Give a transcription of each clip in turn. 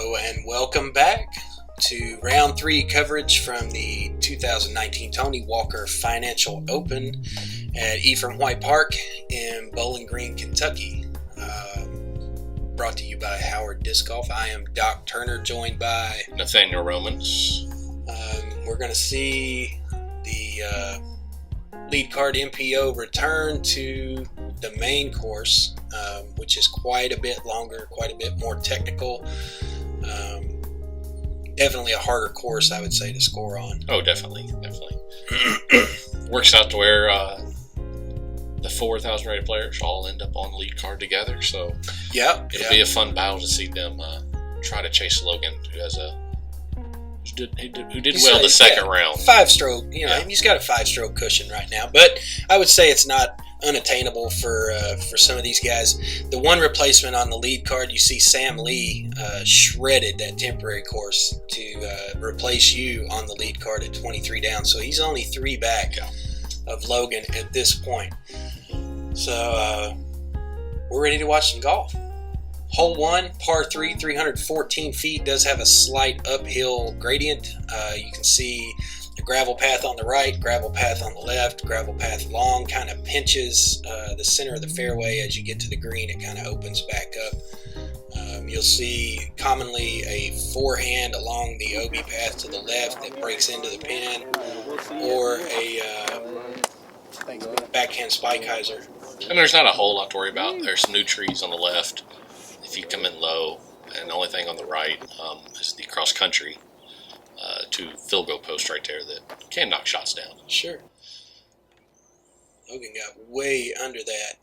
Hello and welcome back to round 3 coverage from the 2019 Tony Walker Financial Open at Ephraim White Park in Bowling Green, Kentucky. Brought to you by Howard Disc Golf. I am Doc Turner, joined by Nathaniel Romans. We're going to see the lead card MPO return to the main course, which is quite a bit longer, quite a bit more technical. Definitely a harder course, I would say, to score on. Oh, definitely. Works out to where the 4,000 rated players all end up on the lead card together. So it'll be a fun battle to see them try to chase Logan, who did well the second round. 5-stroke, he's got a 5-stroke cushion right now, but I would say it's not unattainable for some of these guys. The one replacement on the lead card, you see Sam Lee shredded that temporary course to replace you on the lead card at 23 down, so he's only 3 back of Logan at this point. So we're ready to watch some golf. Hole 1, par 3, 314 feet, does have a slight uphill gradient. You can see the gravel path on the right, gravel path on the left, gravel path long, kind of pinches the center of the fairway as you get to the green. It kind of opens back up. You'll see commonly a forehand along the OB path to the left that breaks into the pin, or a backhand spike hyzer. And there's not a whole lot to worry about. There's some new trees on the left if you come in low, and the only thing on the right is the cross country to field goal post right there that can knock shots down. Sure. Logan got way under that.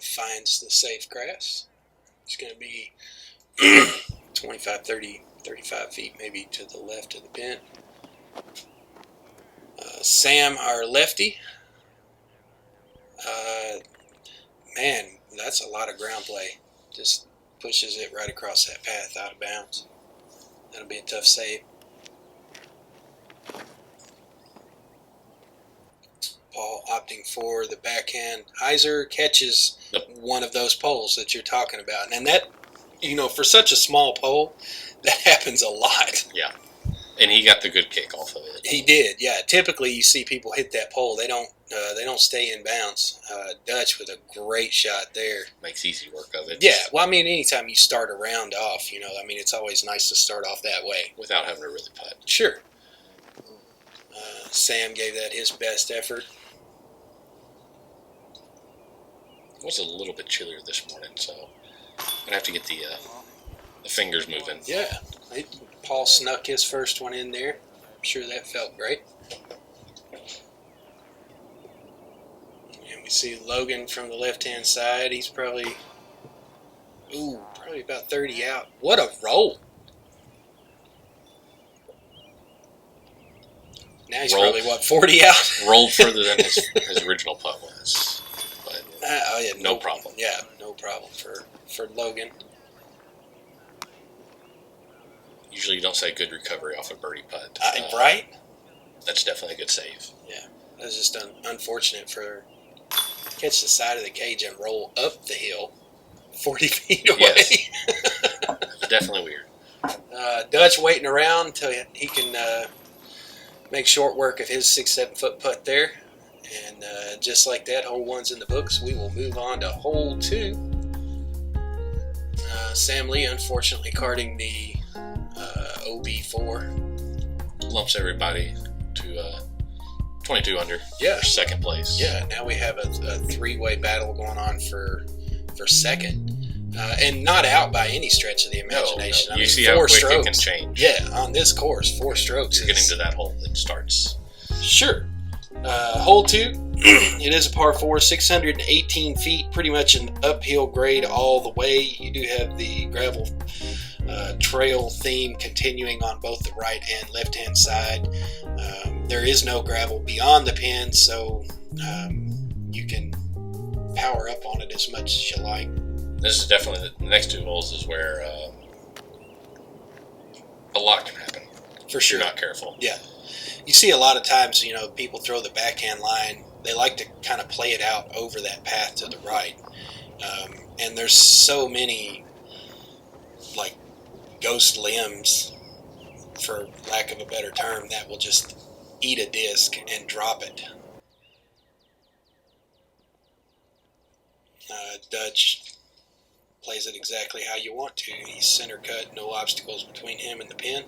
Finds the safe grass. It's going to be 25, 30, 35 feet maybe to the left of the pin. Sam, our lefty. Man, that's a lot of ground play. Just pushes it right across that path out of bounds. That'll be a tough save. Paul opting for the backhand hyzer, catches one of those poles that you're talking about. And that, for such a small pole, that happens a lot. Yeah. And he got the good kick off of it. He did, yeah. Typically, you see people hit that pole. They don't stay in bounds. Dutch with a great shot there. Makes easy work of it. Yeah, well, anytime you start a round off, it's always nice to start off that way. Without having to really putt. Sure. Sam gave that his best effort. It was a little bit chillier this morning, so I'm going to have to get the fingers moving. Yeah. Paul snuck his first one in there. I'm sure that felt great. And we see Logan from the left-hand side. He's probably about 30 out. What a roll. Now he's probably, 40 out? Rolled further than his original putt was. But no problem. Yeah, no problem for Logan. Usually you don't say good recovery off a birdie putt. Right? That's definitely a good save. Yeah. That was just unfortunate for catch the side of the cage and roll up the hill 40 feet away. Yes. Definitely weird. Dutch waiting around until he can make short work of his 6-7 foot putt there. And just like that, hole 1's in the books. We will move on to hole 2. Sam Lee, unfortunately, carding the OB4. Lumps everybody to 22 under for second place. Yeah, now we have a 3-way battle going on for second. And not out by any stretch of the imagination. No. You see how quick it can change. Yeah, on this course, 4 strokes. You're getting to that hole that starts. Sure. Hole 2, it is a par 4, 618 feet, pretty much an uphill grade all the way. You do have the gravel trail theme continuing on both the right and left-hand side. There is no gravel beyond the pin, so you can power up on it as much as you like. This is definitely the next 2 holes is where a lot can happen. For sure. If you're not careful. Yeah. You see a lot of times, people throw the backhand line. They like to kind of play it out over that path to the right. And there's so many, ghost limbs, for lack of a better term, that will just eat a disc and drop it. Dutch plays it exactly how you want to. He's center cut, no obstacles between him and the pin.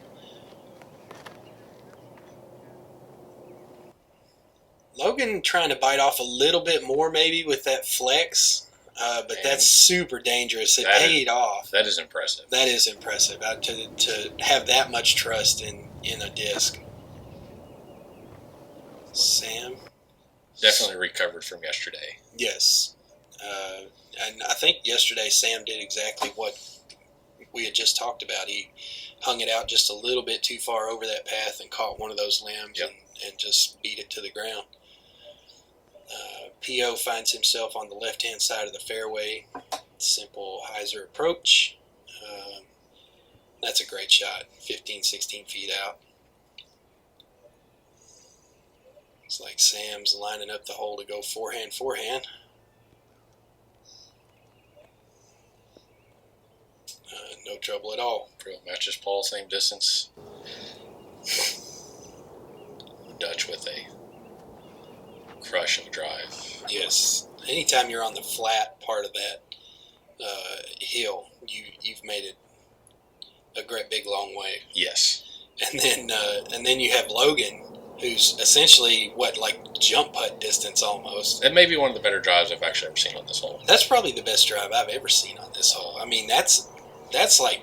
Logan trying to bite off a little bit more maybe with that flex, but that's super dangerous. It paid off. That is impressive. That is impressive, to have that much trust in a disc. Sam? Definitely recovered from yesterday. Yes. And I think yesterday Sam did exactly what we had just talked about. He hung it out just a little bit too far over that path and caught one of those limbs and just beat it to the ground. P.O. finds himself on the left-hand side of the fairway. Simple hyzer approach. That's a great shot. 15, 16 feet out. Looks like Sam's lining up the hole to go forehand. No trouble at all. Matches Paul, same distance. Dutch with a crush of a drive. Yes. Anytime you're on the flat part of that hill, you've made it a great big long way. Yes. And then you have Logan, who's essentially like jump putt distance almost. That may be one of the better drives I've actually ever seen on this hole. That's probably the best drive I've ever seen on this hole. I mean, that's like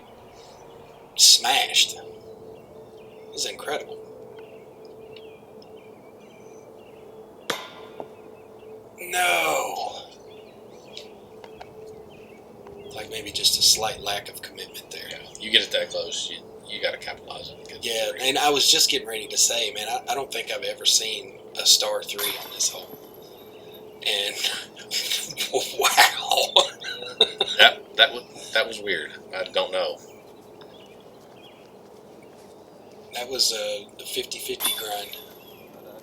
smashed. It was incredible. No. Like maybe just a slight lack of commitment there. Yeah, you get it that close, you got to capitalize on it. Yeah, and I was just getting ready to say, man, I don't think I've ever seen a star 3 on this hole. And wow. That was weird. I don't know. That was the 50-50 grind.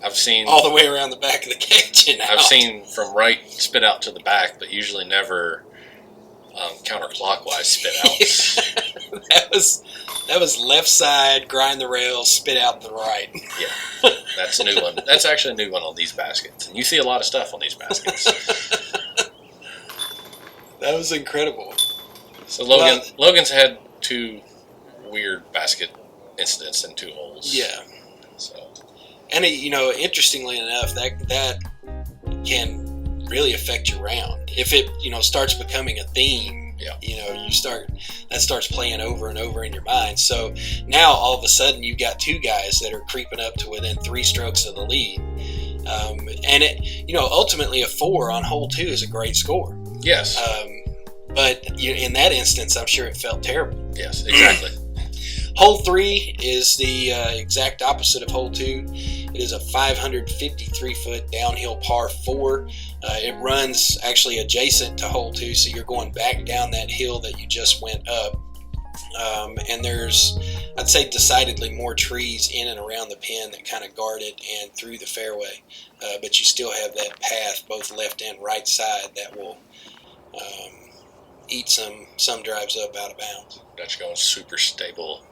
I've seen all the way around the back of the cage and out. I've seen from right spit out to the back, but usually never counterclockwise spit out. that was left side, grind the rail, spit out the right. Yeah, that's a new one. That's actually a new one on these baskets, and you see a lot of stuff on these baskets. That was incredible. So Logan's had 2 weird basket incidents in 2 holes. Yeah. So. And interestingly enough, that can really affect your round if it starts becoming a theme. Yeah. That starts playing over and over in your mind. So now all of a sudden you've got 2 guys that are creeping up to within 3 strokes of the lead, and it ultimately a 4 on hole 2 is a great score. Yes. But in that instance, I'm sure it felt terrible. Yes, exactly. Hole 3 is the exact opposite of hole 2. It is a 553-foot downhill par 4. It runs actually adjacent to hole 2, so you're going back down that hill that you just went up. And there's, I'd say, decidedly more trees in and around the pin that kind of guard it and through the fairway. But you still have that path, both left and right side, that will eat some drives up out of bounds. Dutch going super stable.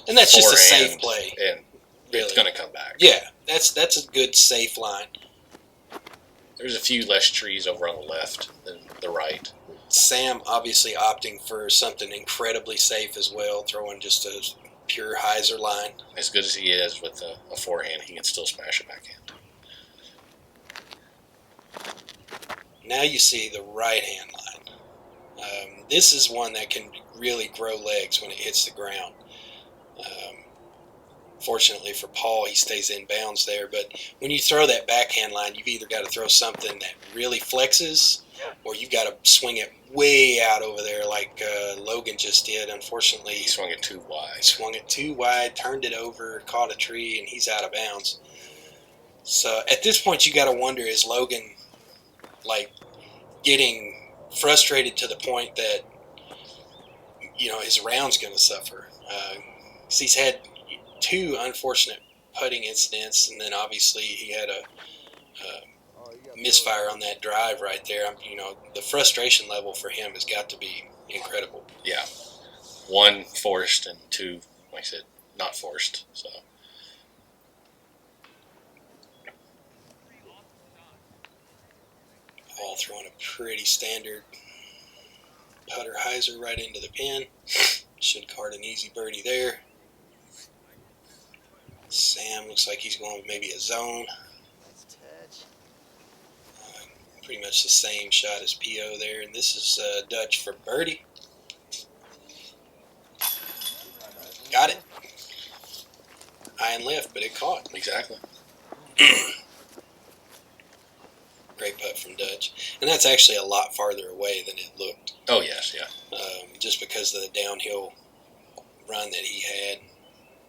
And that's just a safe play. And really, it's going to come back. Yeah, that's a good safe line. There's a few less trees over on the left than the right. Sam obviously opting for something incredibly safe as well, throwing just a pure hyzer line. As good as he is with a forehand, he can still smash a backhand. Now you see the right hand line. This is one that can really grow legs when it hits the ground. Fortunately for Paul, he stays in bounds there. But when you throw that backhand line, you've either got to throw something that really flexes, or you've got to swing it way out over there like Logan just did. Unfortunately, he swung it too wide. Swung it too wide, turned it over, caught a tree, and he's out of bounds. So at this point, you got to wonder, is Logan getting frustrated to the point that his round's going to suffer? 'Cause he's had 2 unfortunate putting incidents, and then obviously he had a misfire on that drive right there. The frustration level for him has got to be incredible. Yeah. 1 forced and 2, like I said, not forced. So. Paul throwing a pretty standard putter hyzer right into the pin. Should card an easy birdie there. Sam looks like he's going with maybe a zone. Pretty much the same shot as PO there, and this is Dutch for birdie. Got it. Iron left, but it caught. Exactly. Great putt from Dutch. And that's actually a lot farther away than it looked. Oh, yes, yeah. Just because of the downhill run that he had.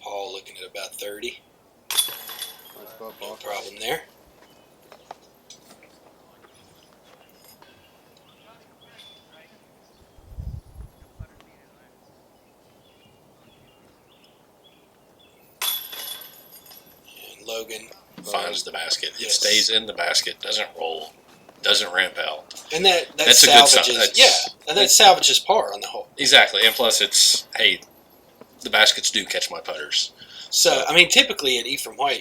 Paul looking at about 30. No problem there. And Logan finds the basket. It stays in the basket, doesn't roll, doesn't ramp out. And that's salvages, a good sign. And that salvages par on the hole. Exactly. And plus it's, hey, the baskets do catch my putters. So, I mean, typically at Ephraim White,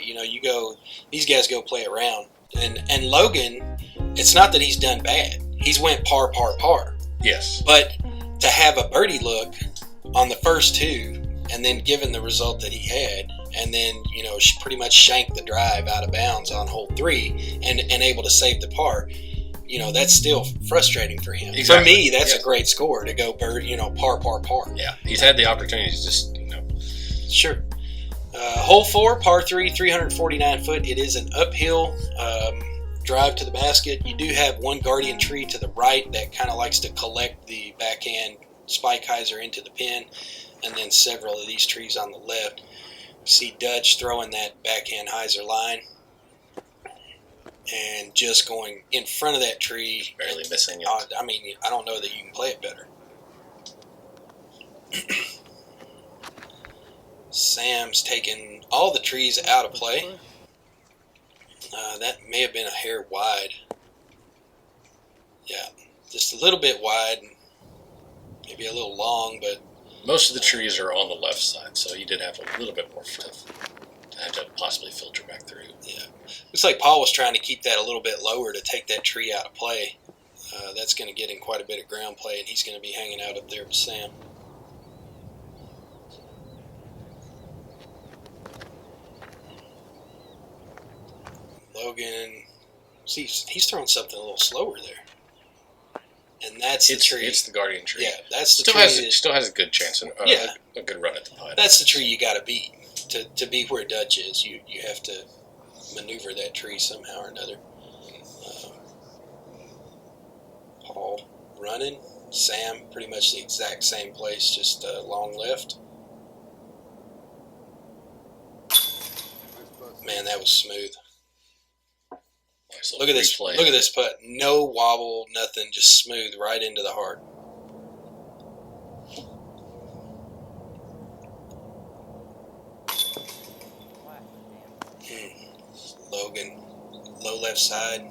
these guys go play around. And Logan, it's not that he's done bad. He's went par, par, par. Yes. But to have a birdie look on the first 2, and then given the result that he had, and then, pretty much shanked the drive out of bounds on hole 3 and able to save the par, that's still frustrating for him. Exactly. For me, that's a great score to go par, par, par. Yeah, he's had the opportunity to just, Sure. Hole 4, par 3, 349 foot. It is an uphill drive to the basket. You do have one guardian tree to the right that kind of likes to collect the backhand spike hyzer into the pin, and then several of these trees on the left. You see Dutch throwing that backhand hyzer line and just going in front of that tree. Barely missing it. I mean, I don't know that you can play it better. Sam's taking all the trees out of play. That may have been a hair wide. Yeah, just a little bit wide, maybe a little long, but most of the trees are on the left side, so you did have a little bit more to have to possibly filter back through. Yeah, looks like Paul was trying to keep that a little bit lower to take that tree out of play. That's going to get him quite a bit of ground play, and he's going to be hanging out up there with Sam. Logan, see, he's throwing something a little slower there, and that's the tree. It's the guardian tree. Yeah, that's the tree. Still has a good chance of a good run at the putt. That's the tree you got to beat to be where Dutch is. You have to maneuver that tree somehow or another. Paul running, Sam pretty much the exact same place, just long left. Man, that was smooth. Look at this! Look at this putt. No wobble, nothing. Just smooth right into the heart. Logan, low left side.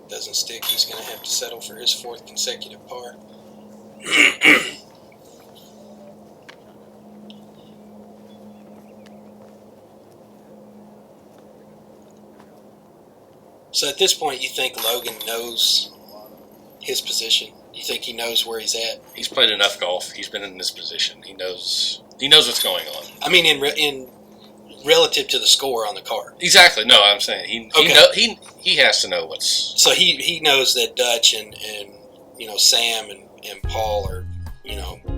Doesn't stick. He's going to have to settle for his 4th consecutive par. So at this point, you think Logan knows his position? You think he knows where he's at? He's played enough golf. He's been in this position. He knows what's going on. I mean, in relative to the score on the card. Exactly. No, I'm saying he has to know what's. So he knows that Dutch and Sam and Paul are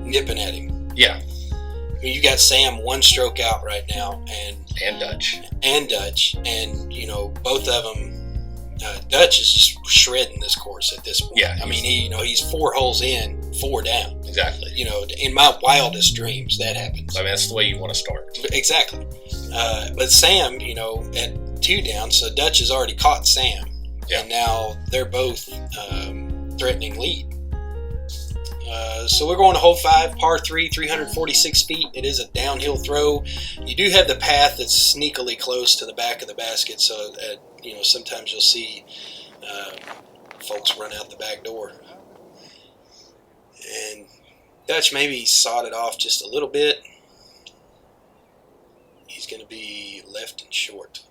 nipping at him. Yeah. I mean, you got Sam 1 stroke out right now, and Dutch, and both of them. Dutch is just shredding this course at this point. Yeah, I mean, he's 4 holes in, 4 down. Exactly. In my wildest dreams, that happens. I mean, that's the way you want to start. Exactly. But Sam, at 2 down, so Dutch has already caught Sam, and now they're both threatening lead. So we're going to hole 5, par 3, 346 feet. It is a downhill throw. You do have the path that's sneakily close to the back of the basket, so sometimes you'll see folks run out the back door. And Dutch maybe sawed it off just a little bit. He's going to be left and short.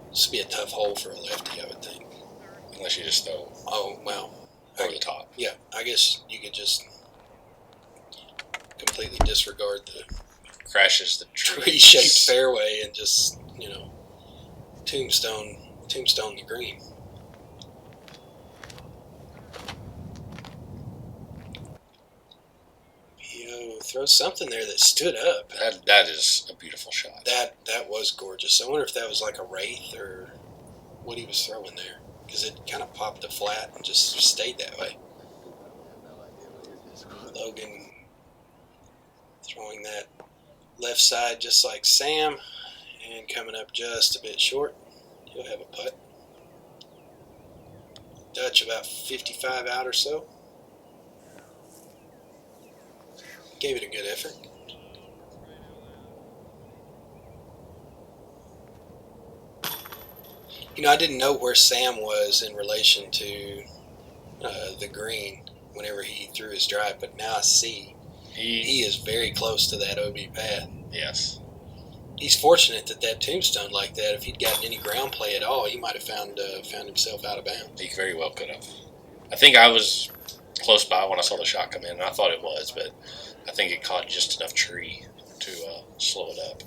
This would be a tough hole for a lefty, I would think. Unless you just throw. Oh, well. Over the top. Yeah, I guess you could just completely disregard the crashes the tree-shaped fairway and just, tombstone the green. Throw something there that stood up. That is a beautiful shot. That was gorgeous. I wonder if that was like a wraith or what he was throwing there, because it kind of popped a flat and just stayed that way. Logan throwing that left side just like Sam, and coming up just a bit short. He'll have a putt. Dutch about 55 out or so. Gave it a good effort. I didn't know where Sam was in relation to the green whenever he threw his drive, but now I see he is very close to that OB path. Yes. He's fortunate that tombstone like that. If he'd gotten any ground play at all, he might have found himself out of bounds. He very well could have. I think I was close by when I saw the shot come in, and I thought it was, but I think it caught just enough tree to slow it up.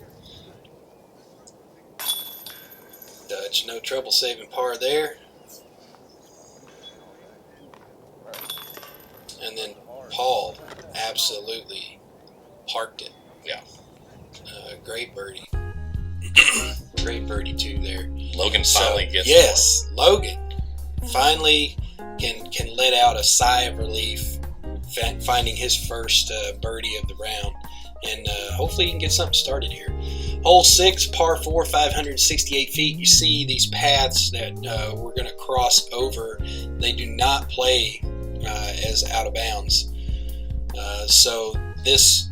Dutch, no trouble saving par there. And then Paul absolutely parked it. Yeah. Great birdie. Great birdie too there. Logan finally gets yes, Logan finally can let out a sigh of relief, finding his first birdie of the round, and hopefully he can get something started here. Hole 6, par 4, 568 feet. You see these paths that we're going to cross over. They do not play as out of bounds. So this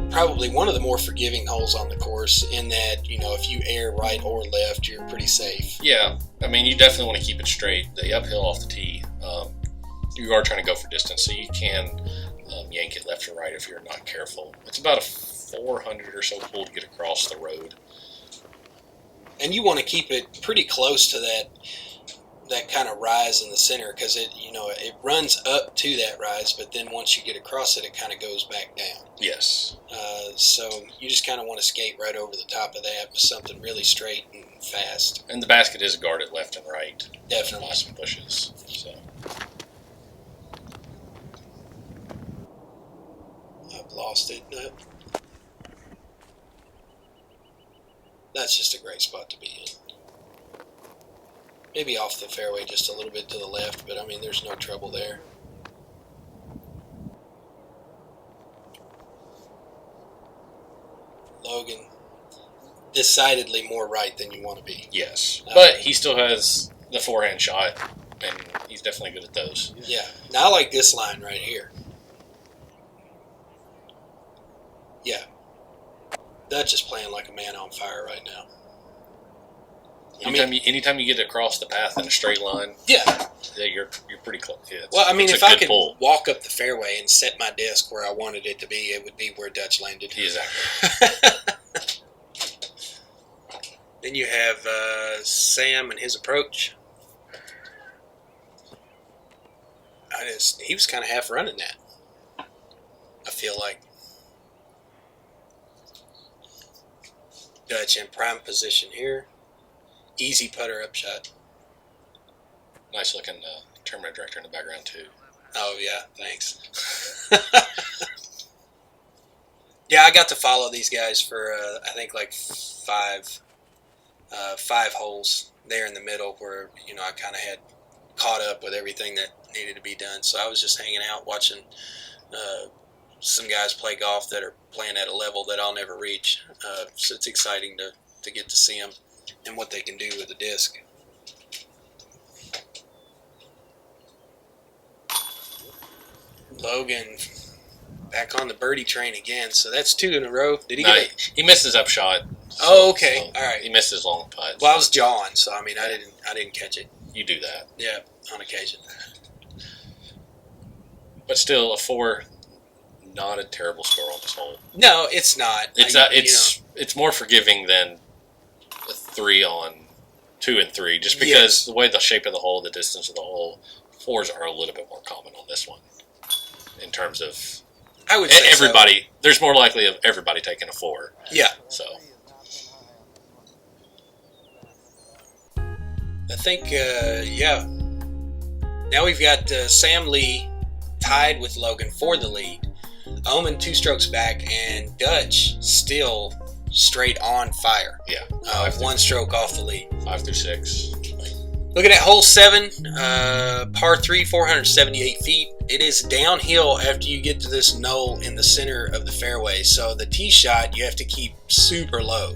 probably one of the more forgiving holes on the course, in that, if you err right or left, you're pretty safe. Yeah, I mean, you definitely want to keep it straight. The uphill off the tee, you are trying to go for distance, so you can yank it left or right if you're not careful. It's about a 400 or so pull to get across the road. And you want to keep it pretty close to that kind of rise in the center, because it runs up to that rise, but then once you get across it, it kind of goes back down. Yes. So you just kind of want to skate right over the top of that with something really straight and fast. And the basket is guarded left and right. Definitely. By some bushes. So. I've lost it. No. That's just a great spot to be in. Maybe off the fairway just a little bit to the left, but I mean, there's no trouble there. Logan, decidedly more right than you want to be. Yes, but he still has the forehand shot, and he's definitely good at those. Yeah. Now I like this line right here. Yeah. Dutch is playing like a man on fire right now. Anytime you get across the path in a straight line, yeah, you're pretty close. Yeah, well, I mean, if I could walk up the fairway and set my disc where I wanted it to be, it would be where Dutch landed. Exactly. Then you have Sam and his approach. He was kind of half running that, I feel like. Dutch in prime position here. Easy putter up shot. Nice looking tournament director in the background too. Oh yeah, thanks. Yeah, I got to follow these guys for I think like five holes there in the middle, where I kind of had caught up with everything that needed to be done. So I was just hanging out watching some guys play golf that are playing at a level that I'll never reach. So it's exciting to get to see them and what they can do with a disc. Logan back on the birdie train again. So that's 2 in a row. Did he get it? He missed his upshot. Oh, okay. So all right. He missed his long putt. Well, I was jawing, so I mean, I didn't catch it. you do that. Yeah, on occasion. But still, a 4, not a terrible score on this hole. No, it's not. It's more forgiving than a 3 on 2 and 3, just because the way the shape of the hole, the distance of the hole, 4s are a little bit more common on this one in terms of. I would say everybody. So. There's more likely of everybody taking a 4. Yeah. So. I think, Now we've got Sam Lee tied with Logan for the lead. Oman 2 strokes back, and Dutch still straight on fire. Yeah. 1 stroke off the lead. 5 through 6. Looking at hole 7, par 3, 478 feet. It is downhill after you get to this knoll in the center of the fairway. So the tee shot you have to keep super low.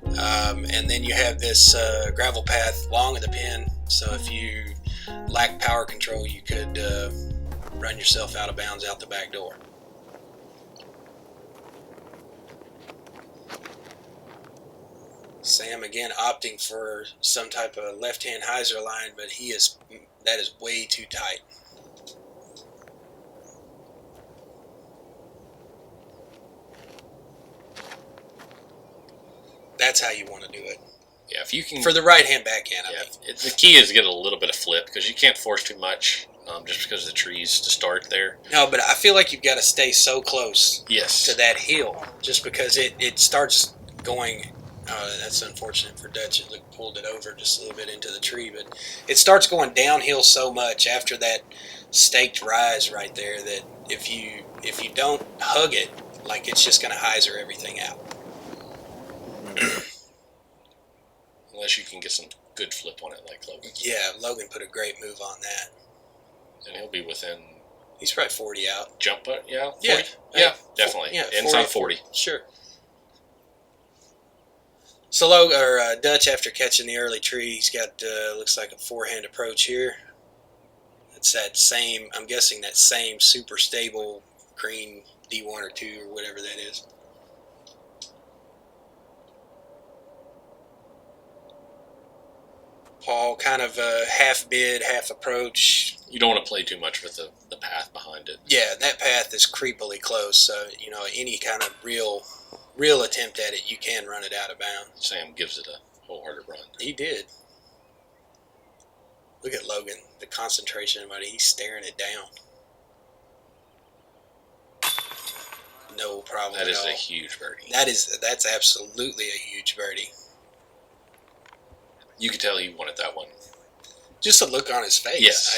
And then you have this gravel path long of the pin. So if you lack power control, you could run yourself out of bounds out the back door. Sam again opting for some type of left-hand hyzer line, but that is way too tight. That's how you want to do it. Yeah, if you can for the right-hand backhand. The key is to get a little bit of flip because you can't force too much, just because of the trees to start there. No, but I feel like you've got to stay so close. Yes. To that hill, just because it starts going. That's unfortunate for Dutch. It pulled it over just a little bit into the tree, but it starts going downhill so much after that staked rise right there that if you don't hug it, like it's just going to hyzer everything out. Unless you can get some good flip on it like Logan. Yeah, Logan put a great move on that. And he'll be within. He's probably 40 out. Jump, 40? Yeah, definitely. Yeah, inside 40. Sure. So Dutch, after catching the early tree, he's got looks like a 4-hand approach here. It's that same. I'm guessing that same super stable green D1 or 2 or whatever that is. Paul kind of half bid, half approach. You don't want to play too much with the path behind it. Yeah, that path is creepily close. So any kind of real attempt at it, you can run it out of bounds. Sam gives it a wholehearted run. He did. Look at Logan, the concentration, buddy. He's staring it down. No problem. That is a huge birdie. That's absolutely a huge birdie. You could tell he wanted that one. Just a look on his face. Yes.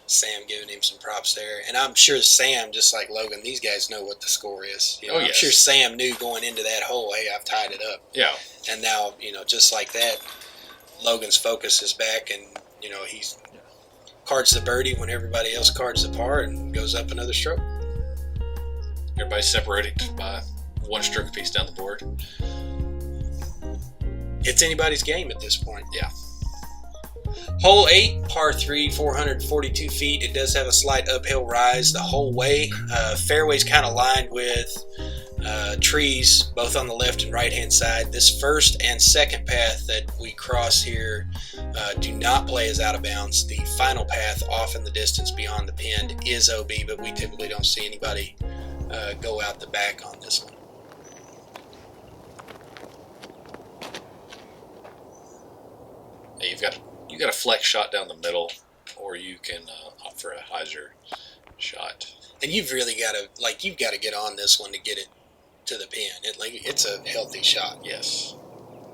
Sam giving him some props there. And I'm sure Sam, just like Logan, these guys know what the score is. I'm sure Sam knew going into that hole, hey, I've tied it up. Yeah. And now, just like that, Logan's focus is back and, he's cards the birdie when everybody else cards the par and goes up another stroke. Everybody's separated by 1 stroke apiece down the board. It's anybody's game at this point. Yeah. Hole 8, par 3, 442 feet. It does have a slight uphill rise the whole way. Fairway's kind of lined with trees, both on the left and right-hand side. This first and second path that we cross here do not play as out of bounds. The final path off in the distance beyond the pin is OB, but we typically don't see anybody go out the back on this one. You got a flex shot down the middle, or you can opt for a hyzer shot. And you've really got to get on this one to get it to the pin. It's a healthy shot. Yes,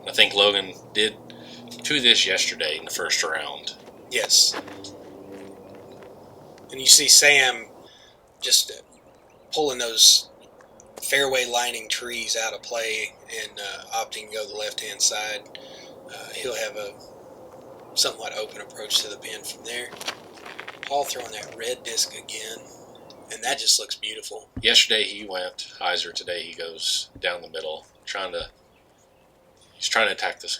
I think Logan did to this yesterday in the first round. Yes, and you see Sam just pulling those fairway lining trees out of play and opting to go the left-hand side. He'll have a somewhat open approach to the pin from there. Paul throwing that red disc again, and that just looks beautiful. Yesterday he went hyzer. Today he goes down the middle, he's trying to attack this,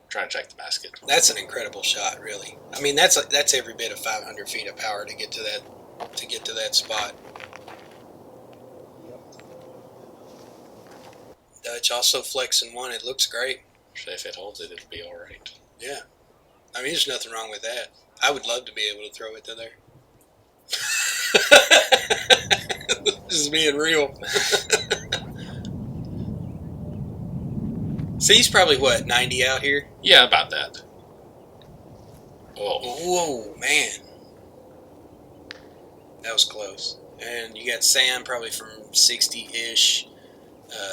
trying to attack the basket. That's an incredible shot, really. I mean, that's every bit of 500 feet of power to get to that spot. Dutch also flexing one. It looks great. So if it holds it, it'll be all right. Yeah. I mean, there's nothing wrong with that. I would love to be able to throw it to there. This is being real. See, he's probably, 90 out here? Yeah, about that. Whoa, man. That was close. And you got Sam probably from 60-ish.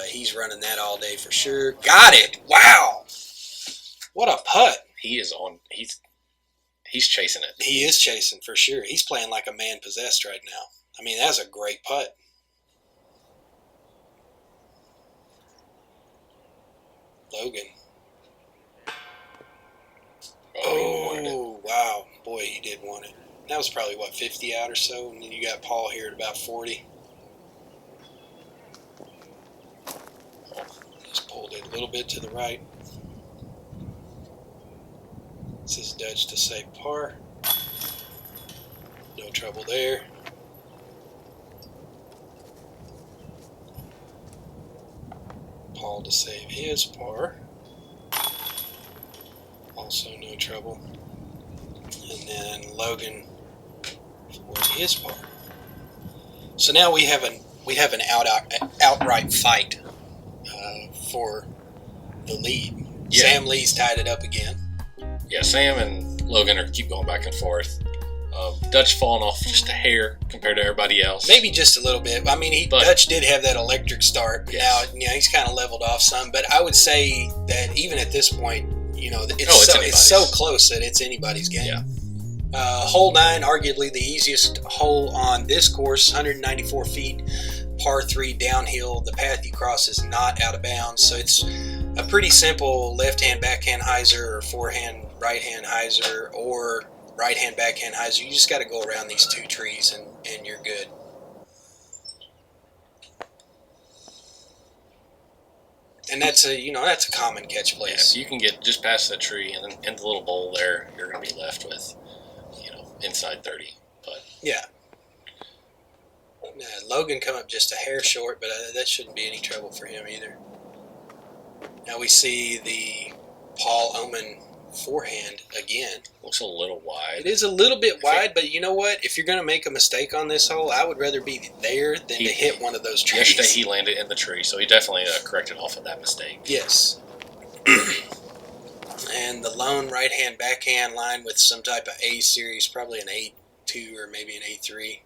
He's running that all day for sure. Got it! Wow! What a putt. He's chasing it. He is chasing for sure. He's playing like a man possessed right now. I mean, that's a great putt. Logan. Oh, wow. Boy, he did want it. That was probably, 50 out or so? And then you got Paul here at about 40. Just pulled it a little bit to the right. This is Dutch to save par. No trouble there. Paul to save his par. Also no trouble. And then Logan for his par. So now we have an outright fight for the lead. Yeah. Sam Lee's tied it up again. Yeah, Sam and Logan keep going back and forth. Dutch falling off just a hair compared to everybody else. Maybe just a little bit. I mean, Dutch did have that electric start. But yes. Now, he's kind of leveled off some. But I would say that even at this point, it's so close that it's anybody's game. Yeah. Hole 9, arguably the easiest hole on this course, 194 feet, par 3 downhill. The path you cross is not out of bounds, so it's a pretty simple left-hand backhand hyzer or forehand right-hand hyzer or right-hand backhand hyzer. You just got to go around these 2 trees and you're good. And that's a common catch place. Yeah, if you can get just past that tree and then in the little bowl there, you're going to be left with, inside 30. But yeah. Logan come up just a hair short, but that shouldn't be any trouble for him either. Now we see the Paul Oman forehand again. Looks a little wide. It is a little bit wide, but you know what? If you're going to make a mistake on this hole, I would rather be there than to hit one of those trees. Yesterday he landed in the tree, so he definitely corrected off of that mistake. Yes. And the lone right-hand backhand line with some type of A series, probably an A2 or maybe an A3.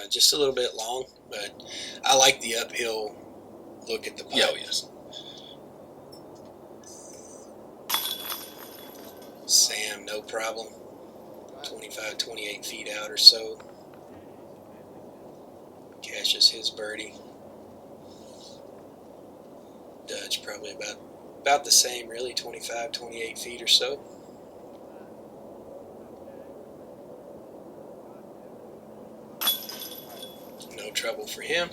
Just a little bit long, but I like the uphill look at the putt. Yeah, yes. Sam, no problem. 25, 28 feet out or so. Cashes his birdie. Dutch probably about the same, really, 25, 28 feet or so. No trouble for him.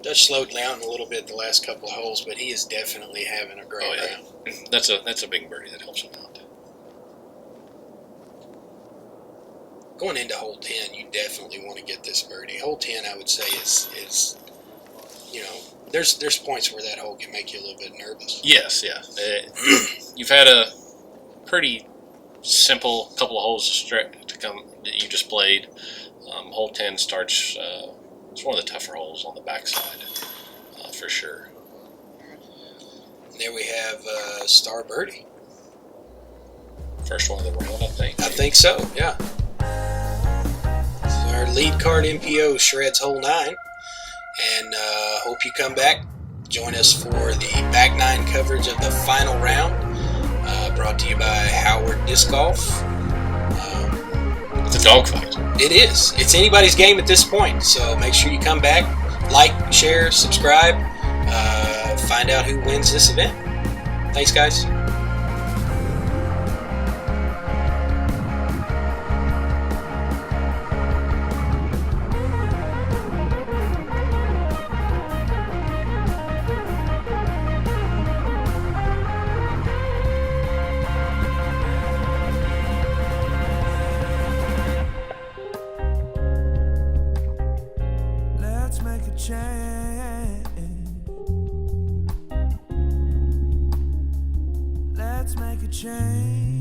Dutch slowed down a little bit the last couple of holes, but he is definitely having a great round. That's a big birdie that helps him out. Going into hole 10, you definitely want to get this birdie. Hole 10, I would say, is there's points where that hole can make you a little bit nervous. Yes, yeah. You've had a pretty simple couple of holes to come that you just played. Hole 10 starts. It's one of the tougher holes on the backside, for sure. And there we have star birdie. First one of the round, I think. I think so, yeah. So our lead card MPO shreds hole 9. And hope you come back. Join us for the back 9 coverage of the final round. Brought to you by Howard Disc Golf. It's a dogfight. It is. It's anybody's game at this point. So make sure you come back, like, share, subscribe, find out who wins this event. Thanks, guys. Make a change. change.